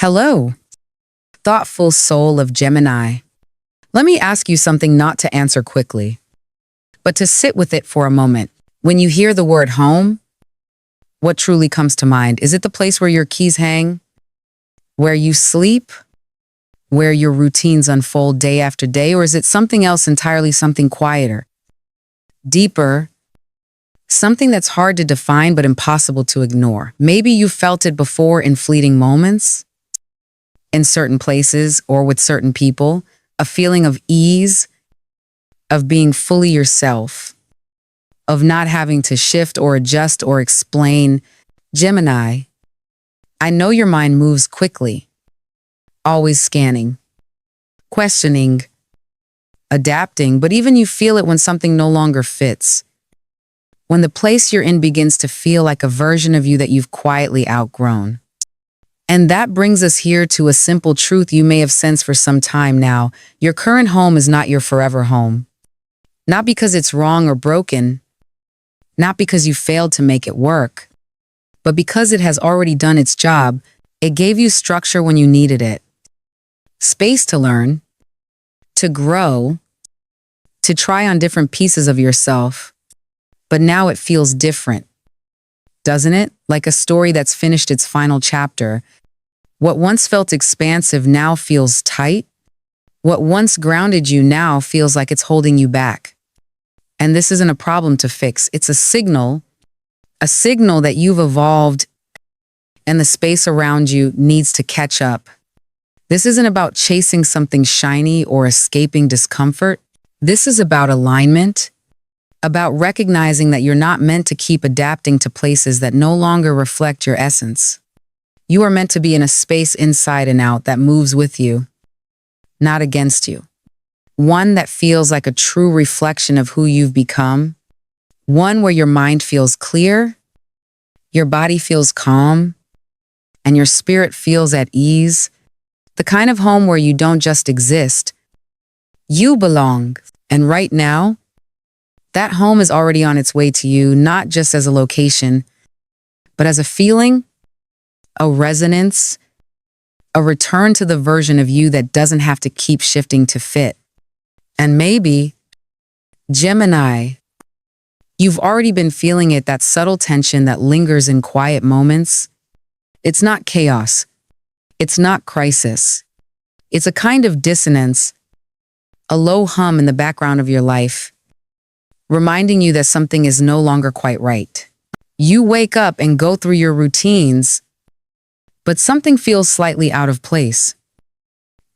Hello, thoughtful soul of Gemini. Let me ask you something not to answer quickly, but to sit with it for a moment. When you hear the word home, what truly comes to mind? Is it the place where your keys hang, where you sleep, where your routines unfold day after day, or is it something else entirely, something quieter, deeper, something that's hard to define but impossible to ignore? Maybe you felt it before in fleeting moments, in certain places or with certain people, a feeling of ease, of being fully yourself, of not having to shift or adjust or explain. Gemini, I know your mind moves quickly, always scanning, questioning, adapting, but even you feel it when something no longer fits. When the place you're in begins to feel like a version of you that you've quietly outgrown. And that brings us here to a simple truth you may have sensed for some time now. Your current home is not your forever home. Not because it's wrong or broken, not because you failed to make it work, but because it has already done its job. It gave you structure when you needed it, space to learn, to grow, to try on different pieces of yourself. But now it feels different, doesn't it? Like a story that's finished its final chapter. What once felt expansive now feels tight. What once grounded you now feels like it's holding you back. And this isn't a problem to fix. It's a signal that you've evolved and the space around you needs to catch up. This isn't about chasing something shiny or escaping discomfort. This is about alignment, about recognizing that you're not meant to keep adapting to places that no longer reflect your essence. You are meant to be in a space inside and out that moves with you, not against you. One that feels like a true reflection of who you've become. One where your mind feels clear, your body feels calm, and your spirit feels at ease. The kind of home where you don't just exist, you belong. And right now, that home is already on its way to you, not just as a location, but as a feeling, a resonance, a return to the version of you that doesn't have to keep shifting to fit. And maybe, Gemini, you've already been feeling it, that subtle tension that lingers in quiet moments. It's not chaos. It's not crisis. It's a kind of dissonance, a low hum in the background of your life, reminding you that something is no longer quite right. You wake up and go through your routines, but something feels slightly out of place,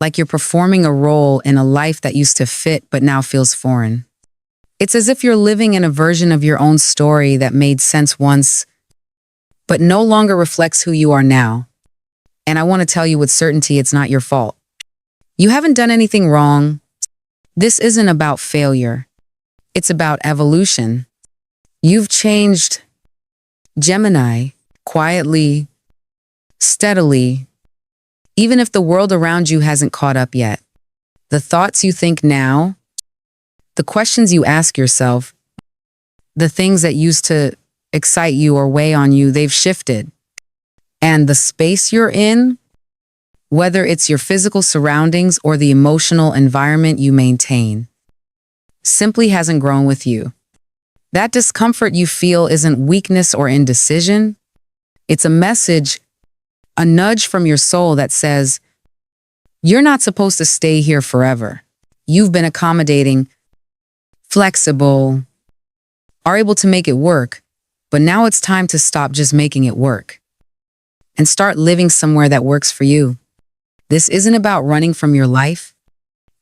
like you're performing a role in a life that used to fit but now feels foreign. It's as if you're living in a version of your own story that made sense once, but no longer reflects who you are now. And I want to tell you with certainty, it's not your fault. You haven't done anything wrong. This isn't about failure. It's about evolution. You've changed, Gemini, quietly, steadily, even if the world around you hasn't caught up yet. The thoughts you think now, the questions you ask yourself, the things that used to excite you or weigh on you, they've shifted. And the space you're in, whether it's your physical surroundings or the emotional environment you maintain, simply hasn't grown with you. That discomfort you feel isn't weakness or indecision. It's a message, a nudge from your soul that says, you're not supposed to stay here forever. You've been accommodating, flexible, are able to make it work, but now it's time to stop just making it work and start living somewhere that works for you. This isn't about running from your life.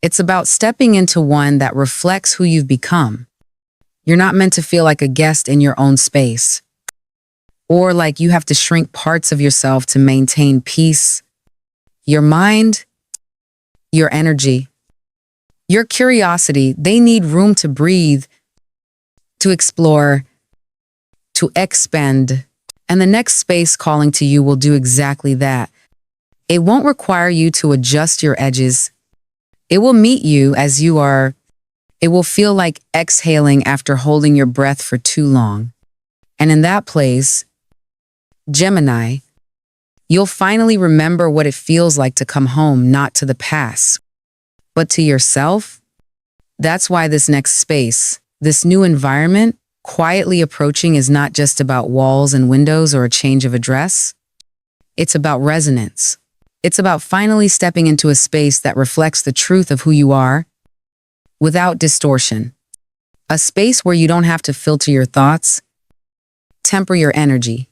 It's about stepping into one that reflects who you've become. You're not meant to feel like a guest in your own space, or like you have to shrink parts of yourself to maintain peace. Your mind, your energy, your curiosity, they need room to breathe, to explore, to expand. And the next space calling to you will do exactly that. It won't require you to adjust your edges. It will meet you as you are. It will feel like exhaling after holding your breath for too long. And in that place, Gemini, You'll finally remember what it feels like to come home, not to the past, but to yourself. That's why this next space, this new environment, quietly approaching is not just about walls and windows or a change of address. It's about resonance. It's about finally stepping into a space that reflects the truth of who you are without distortion. A space where you don't have to filter your thoughts, temper your energy,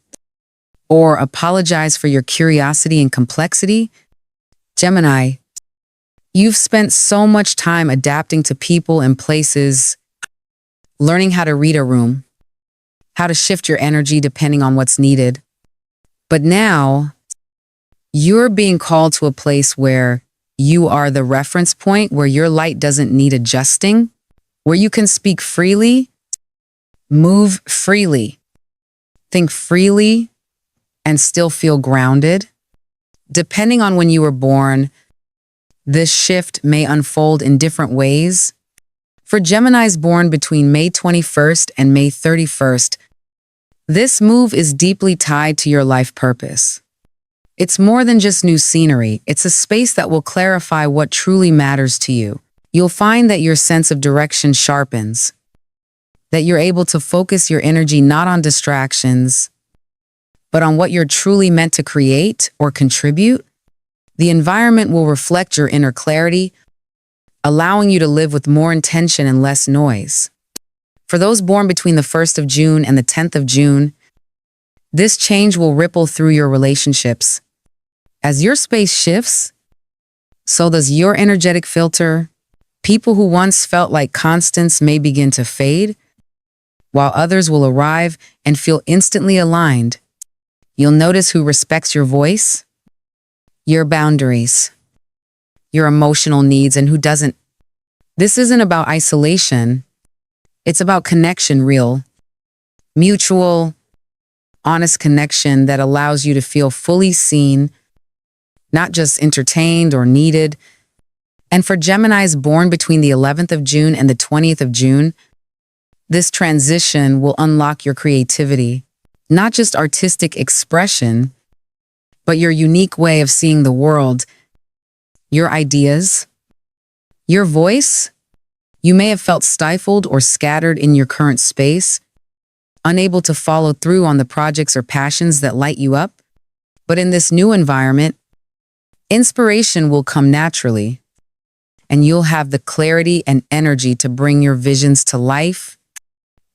or apologize for your curiosity and complexity. Gemini, you've spent so much time adapting to people and places, learning how to read a room, how to shift your energy depending on what's needed. But now, you're being called to a place where you are the reference point, where your light doesn't need adjusting, where you can speak freely, move freely, think freely, and still feel grounded. Depending on when you were born, this shift may unfold in different ways. For Geminis born between May 21st and May 31st, this move is deeply tied to your life purpose. It's more than just new scenery. It's a space that will clarify what truly matters to you. You'll find that your sense of direction sharpens, that you're able to focus your energy not on distractions, but on what you're truly meant to create or contribute. The environment will reflect your inner clarity, allowing you to live with more intention and less noise. For those born between the 1st of June and the 10th of June, this change will ripple through your relationships. As your space shifts, so does your energetic filter. People who once felt like constants may begin to fade, while others will arrive and feel instantly aligned. You'll notice who respects your voice, your boundaries, your emotional needs, and who doesn't. This isn't about isolation. It's about connection, real, mutual, honest connection that allows you to feel fully seen, not just entertained or needed. And for Geminis born between the 11th of June and the 20th of June, this transition will unlock your creativity, not just artistic expression, but your unique way of seeing the world, your ideas, your voice. You may have felt stifled or scattered in your current space, unable to follow through on the projects or passions that light you up. But in this new environment, inspiration will come naturally, and you'll have the clarity and energy to bring your visions to life.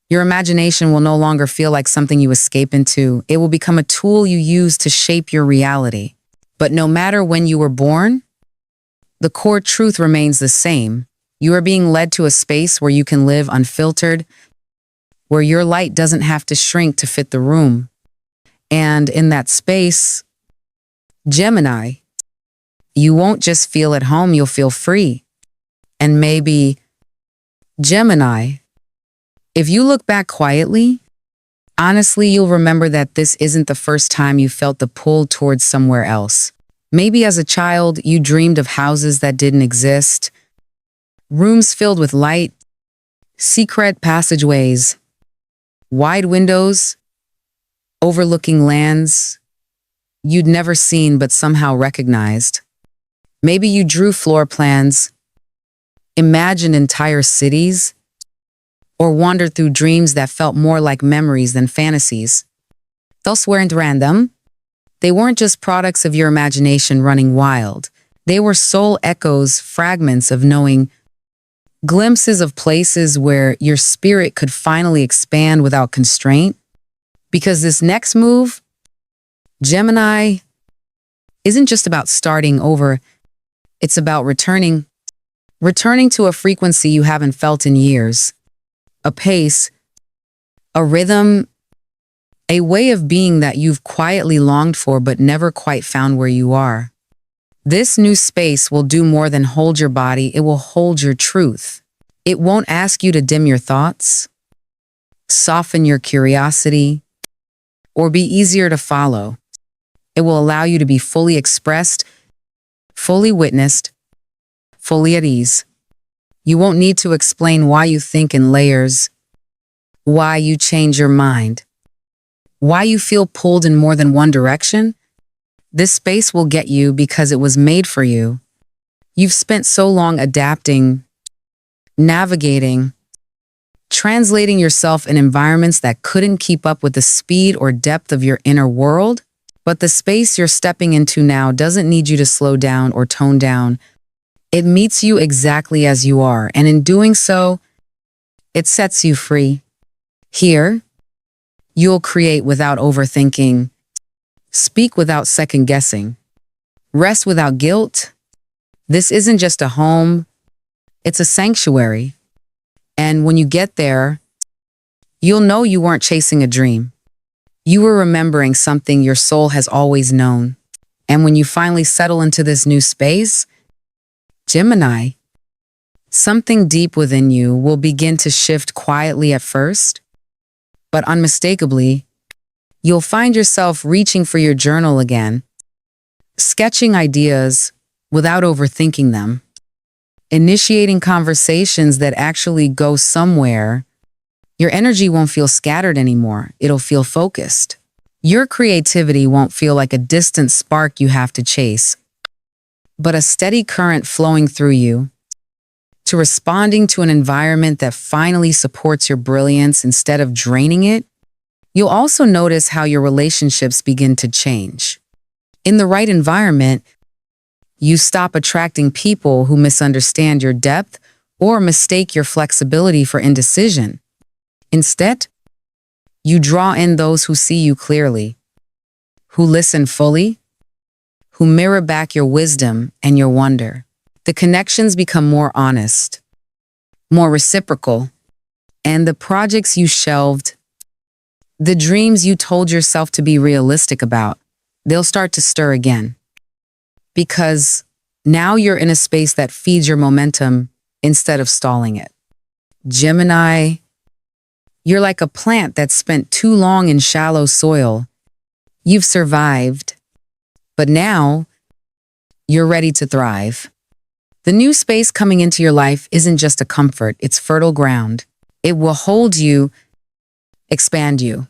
Your imagination will no longer feel like something you escape into. It will become a tool you use to shape your reality. But no matter when you were born, the core truth remains the same. You are being led to a space where you can live unfiltered, where your light doesn't have to shrink to fit the room. And in that space, Gemini, you won't just feel at home, you'll feel free. And maybe, Gemini, if you look back quietly, honestly, you'll remember that this isn't the first time you felt the pull towards somewhere else. Maybe as a child, you dreamed of houses that didn't exist, rooms filled with light, secret passageways, wide windows, overlooking lands you'd never seen but somehow recognized. Maybe you drew floor plans, imagined entire cities, or wandered through dreams that felt more like memories than fantasies. Those weren't random. They weren't just products of your imagination running wild. They were soul echoes, fragments of knowing, glimpses of places where your spirit could finally expand without constraint. Because this next move, Gemini, isn't just about starting over. It's about returning to a frequency you haven't felt in years. A pace, a rhythm, a way of being that you've quietly longed for but never quite found where you are. This new space will do more than hold your body, it will hold your truth. It won't ask you to dim your thoughts, soften your curiosity, or be easier to follow. It will allow you to be fully expressed, fully witnessed, fully at ease. You won't need to explain why you think in layers, why you change your mind, why you feel pulled in more than one direction. This space will get you because it was made for you. You've spent so long adapting, navigating, translating yourself in environments that couldn't keep up with the speed or depth of your inner world. But the space you're stepping into now doesn't need you to slow down or tone down. It meets you exactly as you are, and in doing so, it sets you free. Here, you'll create without overthinking, speak without second guessing, rest without guilt. This isn't just a home, it's a sanctuary. And when you get there, you'll know you weren't chasing a dream. You were remembering something your soul has always known. And when you finally settle into this new space, Gemini, something deep within you will begin to shift quietly at first, but unmistakably, you'll find yourself reaching for your journal again, sketching ideas without overthinking them, initiating conversations that actually go somewhere. Your energy won't feel scattered anymore. It'll feel focused. Your creativity won't feel like a distant spark you have to chase, but a steady current flowing through you, to responding to an environment that finally supports your brilliance instead of draining it. You'll also notice how your relationships begin to change. In the right environment, you stop attracting people who misunderstand your depth or mistake your flexibility for indecision. Instead, you draw in those who see you clearly, who listen fully, who mirror back your wisdom and your wonder. The connections become more honest, more reciprocal, and the projects you shelved, the dreams you told yourself to be realistic about, they'll start to stir again. Because now you're in a space that feeds your momentum instead of stalling it. Gemini, you're like a plant that's spent too long in shallow soil. You've survived, but now you're ready to thrive. The new space coming into your life isn't just a comfort, it's fertile ground. It will hold you, expand you,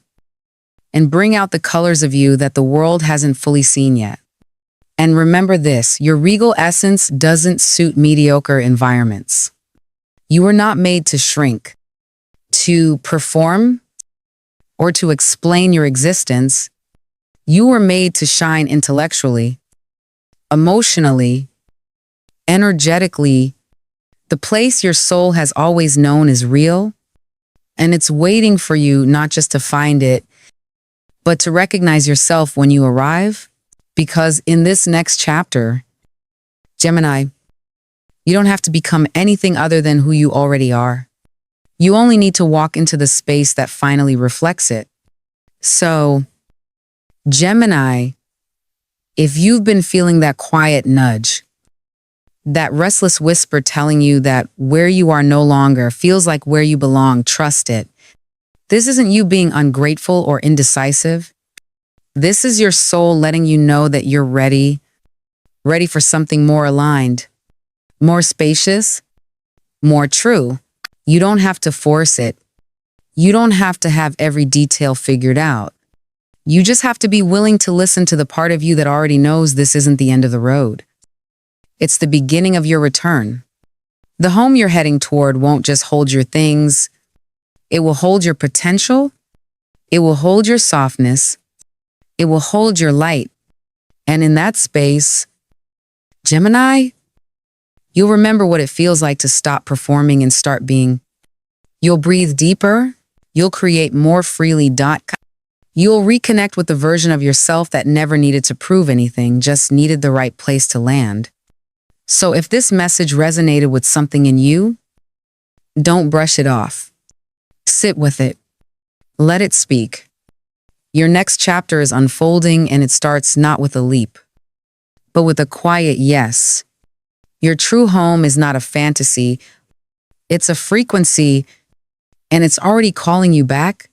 and bring out the colors of you that the world hasn't fully seen yet. And remember this, your regal essence doesn't suit mediocre environments. You were not made to shrink, to perform, or to explain your existence. You were made to shine intellectually, emotionally, energetically. The place your soul has always known is real, and it's waiting for you not just to find it, but to recognize yourself when you arrive. Because in this next chapter, Gemini, you don't have to become anything other than who you already are. You only need to walk into the space that finally reflects it. So, Gemini, if you've been feeling that quiet nudge, that restless whisper telling you that where you are no longer feels like where you belong, trust it. This isn't you being ungrateful or indecisive. This is your soul letting you know that you're ready for something more aligned, more spacious, more true. You don't have to force it. You don't have to have every detail figured out. You just have to be willing to listen to the part of you that already knows this isn't the end of the road. It's the beginning of your return. The home you're heading toward won't just hold your things. It will hold your potential. It will hold your softness. It will hold your light. And in that space, Gemini, you'll remember what it feels like to stop performing and start being. You'll breathe deeper. You'll create more freely. You'll reconnect with the version of yourself that never needed to prove anything, just needed the right place to land. So if this message resonated with something in you, don't brush it off. Sit with it. Let it speak. Your next chapter is unfolding, and it starts not with a leap, but with a quiet yes. Your true home is not a fantasy. It's a frequency, and it's already calling you back.